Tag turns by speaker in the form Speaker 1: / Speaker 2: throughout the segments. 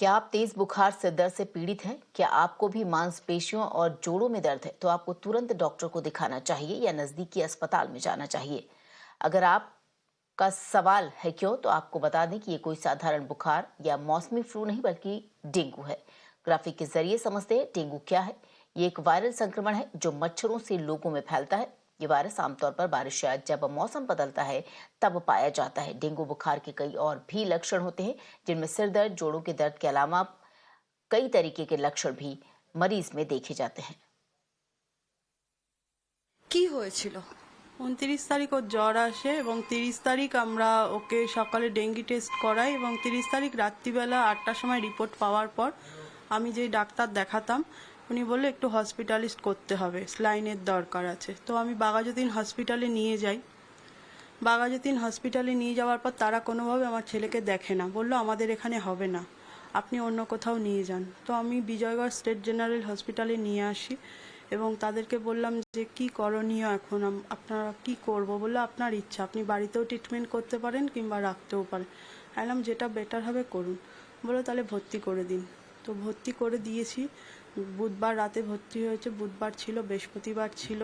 Speaker 1: क्या आप तेज बुखार से दर्द से पीड़ित हैं? क्या आपको भी मांसपेशियों और जोड़ों में दर्द है तो आपको तुरंत डॉक्टर को दिखाना चाहिए या नजदीकी अस्पताल में जाना चाहिए। अगर आपका सवाल है क्यों, तो आपको बता दें कि ये कोई साधारण बुखार या मौसमी फ्लू नहीं बल्कि डेंगू है। ग्राफिक के जरिए समझते हैं डेंगू क्या है। ये एक वायरल संक्रमण है जो मच्छरों से लोगों में फैलता है। ये वायरस आमतौर पर बारिश या जब मौसम बदलता है तब पाया जाता है। डेंगू बुखार के कई और भी लक्षण होते हैं, जिनमें सिर दर्द, जोड़ों के दर्द के अलावा कई तरीके के लक्षण भी मरीज में देखे जाते हैं।
Speaker 2: কি হয়েছিল? 29 তারিখ ওর জ্বর আসে এবং 30 তারিখ আমরা ওকে সকালে ডেঙ্গি টেস্ট করাই এবং 30 তারিখ রাত্রিবেলা 8টার সময় রিপোর্ট পাওয়ার পর আমি যেই ডাক্তার দেখাতাম উনি বললে একটু হসপিটালিস্ট করতে হবে, স্লাইনের দরকার আছে। তো আমি বাঘাযতীন হসপিটালে নিয়ে যাই। বাঘাযতীন হসপিটালে নিয়ে যাওয়ার পর তারা কোনোভাবে আমার ছেলেকে দেখে না, বললো আমাদের এখানে হবে না, আপনি অন্য কোথাও নিয়ে যান। তো আমি বিজয়গড় স্টেট জেনারেল হসপিটালে নিয়ে আসি এবং তাদেরকে বললাম যে কি করণীয় এখন, আপনারা কি করব? বললো আপনার ইচ্ছা, আপনি বাড়িতেও ট্রিটমেন্ট করতে পারেন কিংবা রাখতেও পারেন। বললাম যেটা বেটার হবে করুন। বললো তাহলে ভর্তি করে দিন। তো ভর্তি করে দিয়েছি। বুধবার রাতে ভর্তি হয়েছে, বুধবার ছিল, বৃহস্পতিবার ছিল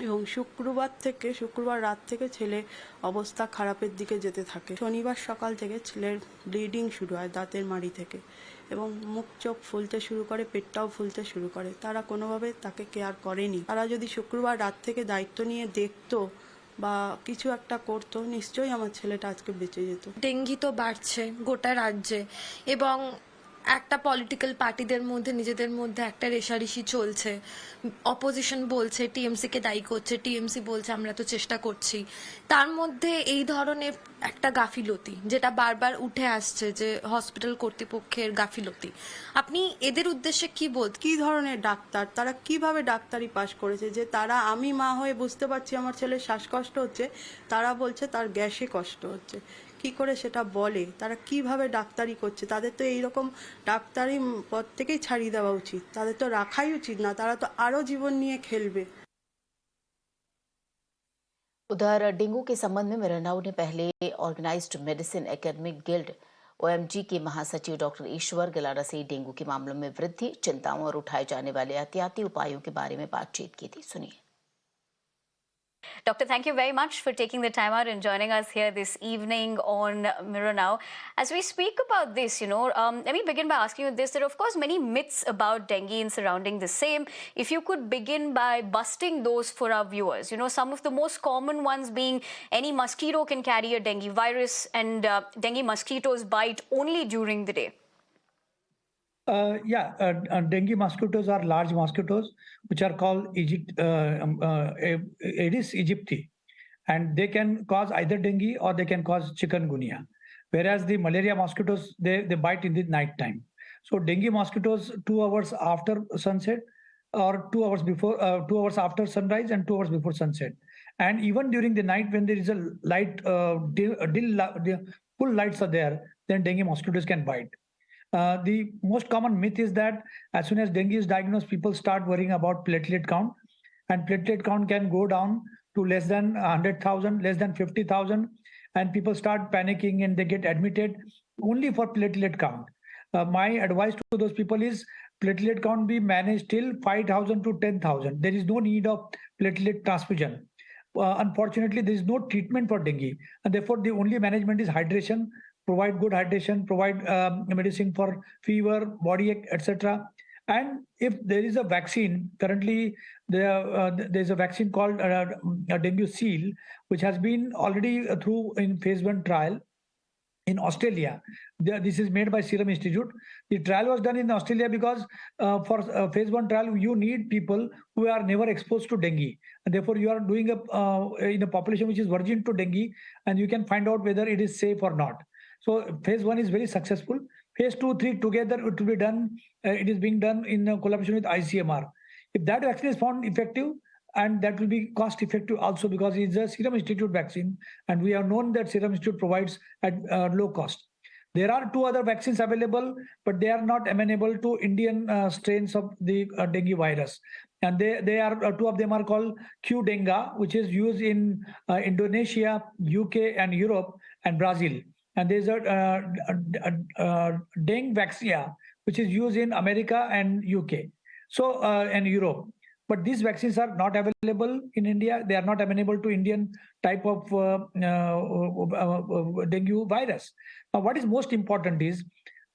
Speaker 2: এবং শুক্রবার রাত থেকে ছেলে অবস্থা খারাপের দিকে যেতে থাকে। শনিবার সকাল থেকে ছেলের ব্লিডিং শুরু হয় দাঁতের মাড়ি থেকে এবং মুখ চোখ ফুলতে শুরু করে, পেটটাও ফুলতে শুরু করে। তারা কোনোভাবে তাকে কেয়ার করেনি। তারা যদি শুক্রবার রাত থেকে দায়িত্ব নিয়ে দেখতো বা কিছু একটা করতো, নিশ্চয়ই আমার ছেলেটা আজকে বেঁচে যেত।
Speaker 3: ডেঙ্গি তো বাড়ছে গোটা রাজ্যে এবং একটা পলিটিক্যাল পার্টিদের মধ্যে নিজেদের মধ্যে একটা রেষারেষি চলছে। অপোজিশন বলছে টিএমসি কে দায়ী করছে, টিএমসি বলছে আমরা তো চেষ্টা করছি। তার মধ্যে এই ধরনের একটা গাফিলতি যেটা বারবার উঠে আসছে যে হসপিটাল কর্তৃপক্ষের গাফিলতি, আপনি এদের উদ্দেশ্যে কি বলতে?
Speaker 2: কি ধরনের ডাক্তার, তারা কিভাবে ডাক্তারি পাশ করেছে যে তারা, আমি মা হয়ে বুঝতে পারছি আমার ছেলের শ্বাসকষ্ট হচ্ছে, তারা বলছে তার গ্যাসে কষ্ট হচ্ছে। কি করে সেটা বলে? তারা কিভাবে ডাক্তারি করছে? তাদের তো এইরকম ডাক্তারি পদ থেকেই ছাড়িয়ে দেওয়া উচিত, তাদের তো রাখাই উচিত না, তারা তো আরো জীবন নিয়ে खेलবে।
Speaker 1: उधर डेंगू के संबंध में मिरनाऊ ने पहले organised medicine academic guild OMG के महासचिव डॉक्टर ईश्वर गलारा से डेंगू के मामलों में वृद्धि, चिंताओं और उठाए जाने वाले एहतियाती उपायों के बारे में बातचीत की थी। सुनिए।
Speaker 4: Doctor, thank you very much for taking the time out and joining us here this evening on Mirror Now. As we speak about this, let me begin by asking you this. There are, of course, many myths about dengue and surrounding the same. If you could begin by busting those for our viewers. Some of the most common ones being any mosquito can carry a dengue virus and dengue mosquitoes bite only during the day.
Speaker 5: Dengue mosquitoes are large mosquitoes which are called Aedes aegypti, and they can cause either dengue or they can cause chikungunya. Whereas the malaria mosquitoes, they bite in the night time. So dengue mosquitoes 2 hours after sunset or 2 hours before, 2 hours after sunrise and 2 hours before sunset. And even during the night when there is a light, full lights are there, then dengue mosquitoes can bite. The most common myth is that as soon as dengue is diagnosed, people start worrying about platelet count, and platelet count can go down to less than 100,000, less than 50,000, and people start panicking and they get admitted only for platelet count. My advice to those people is platelet count be managed till 5,000 to 10,000. There is no need of platelet transfusion. Unfortunately, there is no treatment for dengue, and therefore the only management is hydration. Provide good hydration, provide medicine for fever, body ache, etc. And if there is a vaccine, currently there's a vaccine called a dengue seal, which has been already through in phase 1 trial in Australia. This is made by Serum Institute. The trial was done in Australia because for phase 1 trial, you need people who are never exposed to dengue. And therefore, you are doing in a population which is virgin to dengue, and you can find out whether it is safe or not. So phase 1 is very successful. Phase 2, 3 together, it will be done. It is being done in collaboration with ICMR. If that vaccine is found effective, and that will be cost effective also because it's a Serum Institute vaccine, and we have known that Serum Institute provides at low cost. There are 2 other vaccines available, but they are not amenable to Indian strains of the dengue virus. And they are 2 of them are called Qdenga, which is used in Indonesia, UK, and Europe, and Brazil. and there's dengue vaccine, which is used in America and UK, so and Europe. But these vaccines are not available in India. They are not amenable to Indian type of dengue virus. Now, what is most important is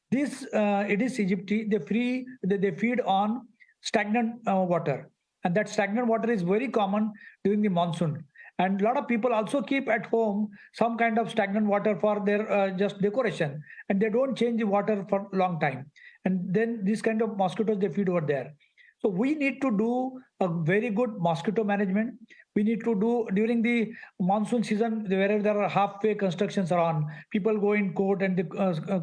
Speaker 5: this Aedes aegypti. They feed on stagnant water, and that stagnant water is very common during the monsoon. And a lot of people also keep at home some kind of stagnant water for their just decoration, and they don't change the water for a long time. And then these kind of mosquitoes, they feed over there. So we need to do a very good mosquito management. We need to do during the monsoon season, wherever there are halfway constructions are on, people go in court and the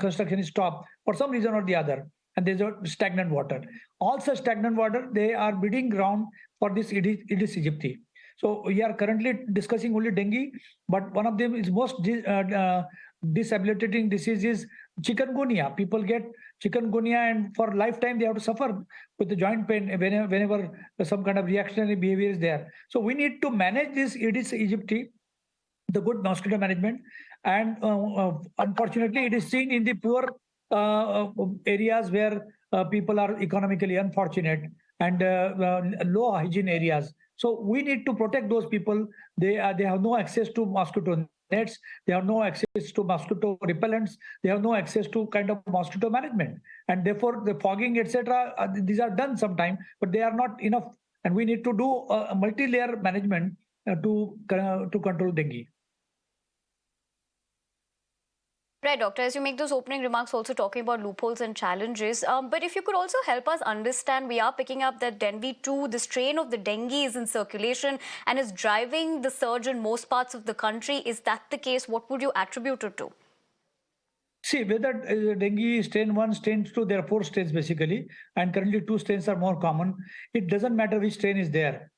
Speaker 5: construction is stopped for some reason or the other, and there's a stagnant water. All such stagnant water, they are breeding ground for this Aedes aegypti. So we are currently discussing only dengue, but one of them is most disabilitating disease is chikungunya. People get chikungunya, and for lifetime they have to suffer with the joint pain whenever some kind of reactionary behavior is there. So we need to manage this Aedes aegypti, the good mosquito management, and unfortunately it is seen in the poor areas where people are economically unfortunate and low hygiene areas. So we need to protect those people. They have no access to mosquito nets. They have no access to mosquito repellents. They have no access to kind of mosquito management, and therefore the fogging, etc. These are done sometime, but they are not enough. And we need to do a multi-layer management to control dengue.
Speaker 4: Right, Doctor, as you make those opening remarks also talking about loopholes and challenges, but if you could also help us understand, we are picking up that Dengue 2, the strain of the dengue is in circulation and is driving the surge in most parts of the country. Is that the case? What would you attribute it to?
Speaker 5: See, whether dengue strain 1, strain 2, there are 4 strains basically, and currently 2 strains are more common. It doesn't matter which strain is there.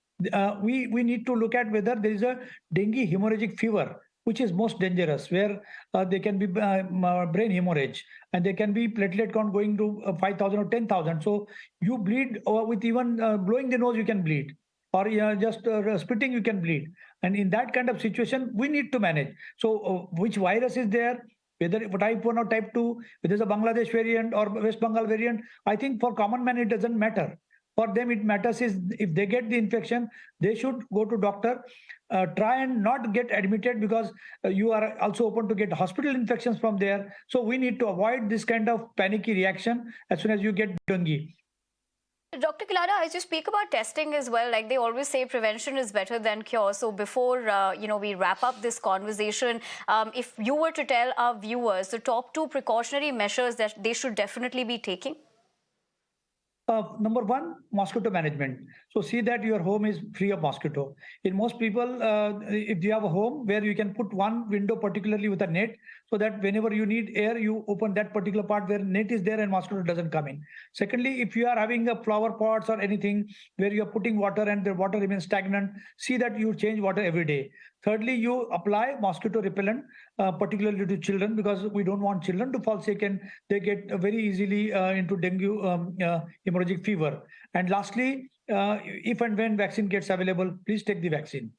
Speaker 5: We need to look at whether there is a dengue hemorrhagic fever, which is most dangerous, where there can be brain hemorrhage, and there can be platelet count going to 5,000 or 10,000. So you bleed, or with even blowing the nose, you can bleed, or just spitting, you can bleed. And in that kind of situation, we need to manage. So which virus is there, whether type 1 or type 2, whether it's a Bangladesh variant or West Bengal variant, I think for common man, it doesn't matter. For them, it matters is if they get the infection, they should go to doctor. Try and not get admitted, because you are also open to get hospital infections from there. So we need to avoid this kind of panicky reaction as soon as you get dengue.
Speaker 4: Dr. Kilada, as you speak about testing as well, like they always say, prevention is better than cure. So before we wrap up this conversation, if you were to tell our viewers the top 2 precautionary measures that they should definitely be taking.
Speaker 5: Number 1, mosquito management. So see that your home is free of mosquito. In most people, if you have a home where you can put one window particularly with a net, so that whenever you need air, you open that particular part where net is there and mosquito doesn't come in. Secondly, if you are having a flower pots or anything where you are putting water and the water remains stagnant, see that you change water every day. Thirdly, you apply mosquito repellent, particularly to children, because we don't want children to fall sick and they get very easily into dengue hemorrhagic fever. And lastly, if and when vaccine gets available, please take the vaccine.